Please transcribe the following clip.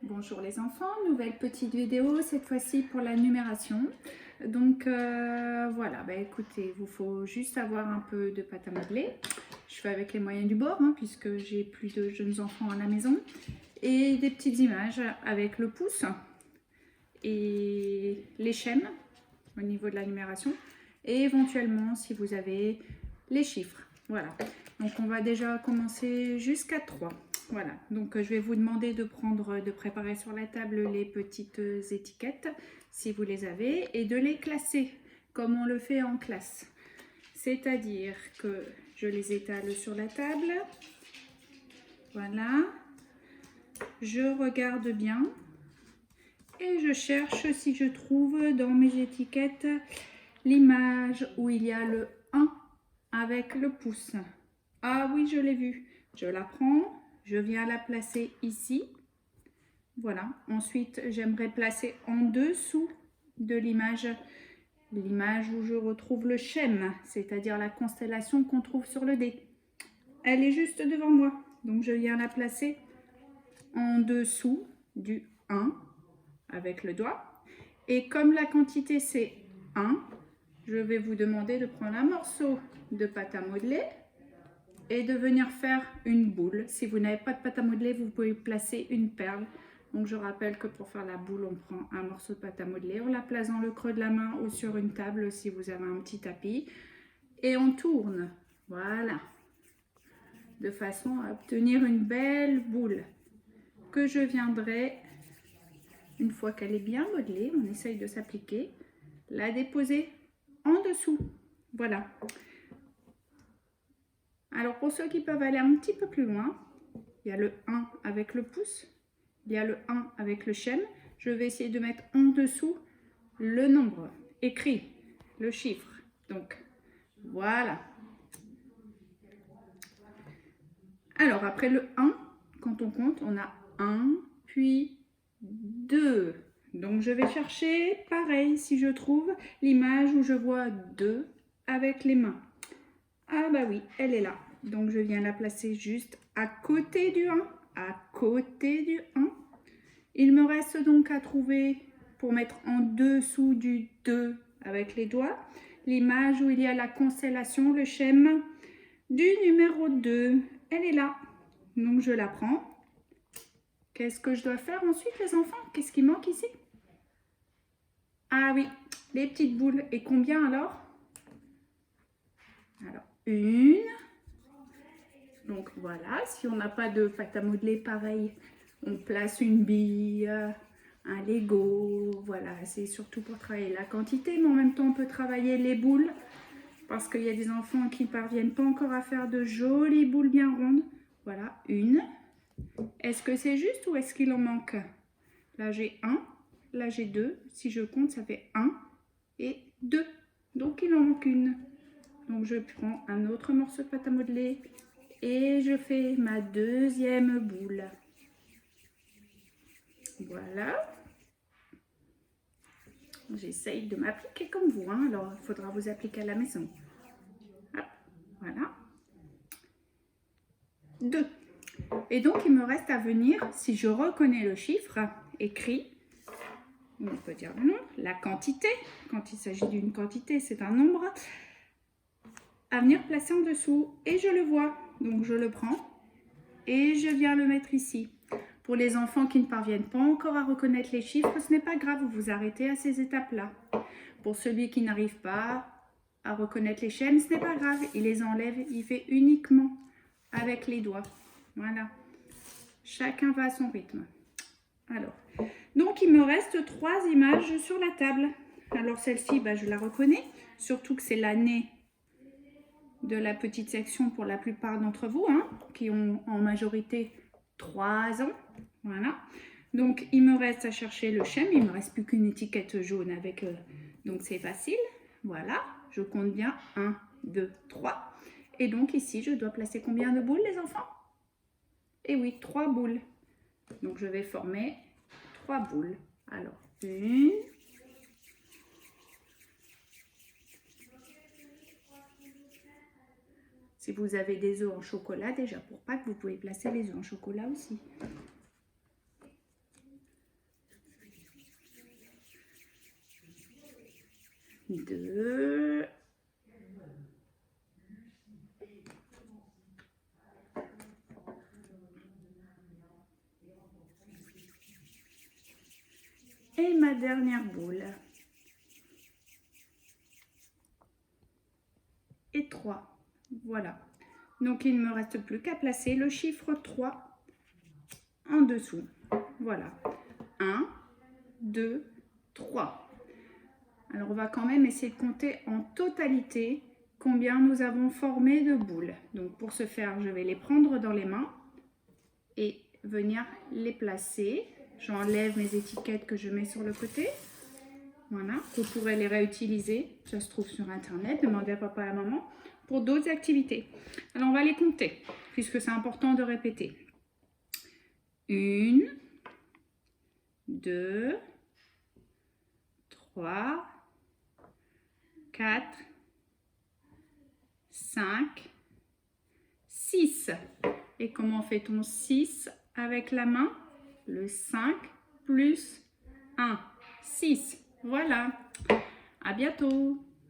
Bonjour les enfants, nouvelle petite vidéo, cette fois-ci pour la numération. Donc voilà, écoutez, il vous faut juste avoir un peu de pâte à modeler. Je fais avec les moyens du bord, puisque j'ai plus de jeunes enfants à la maison. Et des petites images avec le pouce et les schèmes au niveau de la numération. Et éventuellement, si vous avez les chiffres. Voilà, donc on va déjà commencer jusqu'à 3. Voilà, donc je vais vous demander de préparer sur la table les petites étiquettes, si vous les avez, et de les classer, comme on le fait en classe. C'est-à-dire que je les étale sur la table. Voilà. Je regarde bien. Et je cherche si je trouve dans mes étiquettes l'image où il y a le 1 avec le pouce. Ah oui, je l'ai vu. Je la prends. Je viens la placer ici. Voilà. Ensuite, j'aimerais placer en dessous de l'image où je retrouve le schème, c'est-à-dire la constellation qu'on trouve sur le dé. Elle est juste devant moi. Donc, je viens la placer en dessous du 1 avec le doigt. Et comme la quantité, c'est 1, je vais vous demander de prendre un morceau de pâte à modeler et de venir faire une boule. Si vous n'avez pas de pâte à modeler, vous pouvez placer une perle. Donc je rappelle que pour faire la boule, on prend un morceau de pâte à modeler, on la place dans le creux de la main ou sur une table si vous avez un petit tapis. Et on tourne, voilà, de façon à obtenir une belle boule que je viendrai, une fois qu'elle est bien modelée, on essaye de s'appliquer, la déposer en dessous. Voilà. Alors pour ceux qui peuvent aller un petit peu plus loin, il y a le 1 avec le pouce, il y a le 1 avec le schème. Je vais essayer de mettre en dessous le nombre écrit, le chiffre. Donc voilà. Alors après le 1, quand on compte, on a 1, puis 2. Donc je vais chercher, pareil, si je trouve l'image où je vois 2 avec les mains. Ah bah oui, elle est là. Donc je viens la placer juste à côté du 1. À côté du 1. Il me reste donc à trouver, pour mettre en dessous du 2 avec les doigts, l'image où il y a la constellation, le schème du numéro 2. Elle est là. Donc je la prends. Qu'est-ce que je dois faire ensuite les enfants? Qu'est-ce qui manque ici? Ah oui, les petites boules. Et combien alors? Alors, une. Donc voilà, si on n'a pas de pâte à modeler, pareil, on place une bille, un Lego. Voilà, c'est surtout pour travailler la quantité, mais en même temps on peut travailler les boules parce qu'il y a des enfants qui ne parviennent pas encore à faire de jolies boules bien rondes. Voilà, une. Est-ce que c'est juste ou est-ce qu'il en manque? Là j'ai 1, là j'ai 2. Si je compte, ça fait 1 et 2. Donc il en manque une. Donc je prends un autre morceau de pâte à modeler et je fais ma deuxième boule. Voilà. J'essaye de m'appliquer comme vous, alors il faudra vous appliquer à la maison. Hop, voilà. 2. Et donc il me reste à venir, si je reconnais le chiffre écrit, on peut dire le nombre, la quantité, quand il s'agit d'une quantité, c'est un nombre, à venir placer en dessous. Et je le vois, donc je le prends et je viens le mettre ici. Pour les enfants qui ne parviennent pas encore à reconnaître les chiffres, ce n'est pas grave, vous vous arrêtez à ces étapes-là. Pour celui qui n'arrive pas à reconnaître les chaînes, ce n'est pas grave, il les enlève, il fait uniquement avec les doigts. Voilà. Chacun va à son rythme. Alors, donc il me reste 3 images sur la table. Alors celle-ci, je la reconnais, surtout que c'est l'année de la petite section pour la plupart d'entre vous, qui ont en majorité 3 ans. Voilà. Donc il me reste à chercher le schème, il ne me reste plus qu'une étiquette jaune avec, donc c'est facile. Voilà, je compte bien 1, 2, 3. Et donc ici, je dois placer combien de boules les enfants? Et oui, 3 boules. Donc je vais former 3 boules. Alors, une. Si vous avez des œufs en chocolat, déjà pour Pâques, vous pouvez placer les œufs en chocolat aussi. 2, et ma dernière boule. Et 3. Voilà. Donc, il ne me reste plus qu'à placer le chiffre 3 en dessous. Voilà. 1, 2, 3. Alors, on va quand même essayer de compter en totalité combien nous avons formé de boules. Donc, pour ce faire, je vais les prendre dans les mains et venir les placer. J'enlève mes étiquettes que je mets sur le côté. Voilà, vous pourrez les réutiliser. Ça se trouve sur Internet. Demandez à papa et à maman pour d'autres activités. Alors, on va les compter puisque c'est important de répéter. 1, 2, 3, 4, 5, 6. Et comment fait-on 6 avec la main? Le 5 plus 1. 6. Voilà. À bientôt.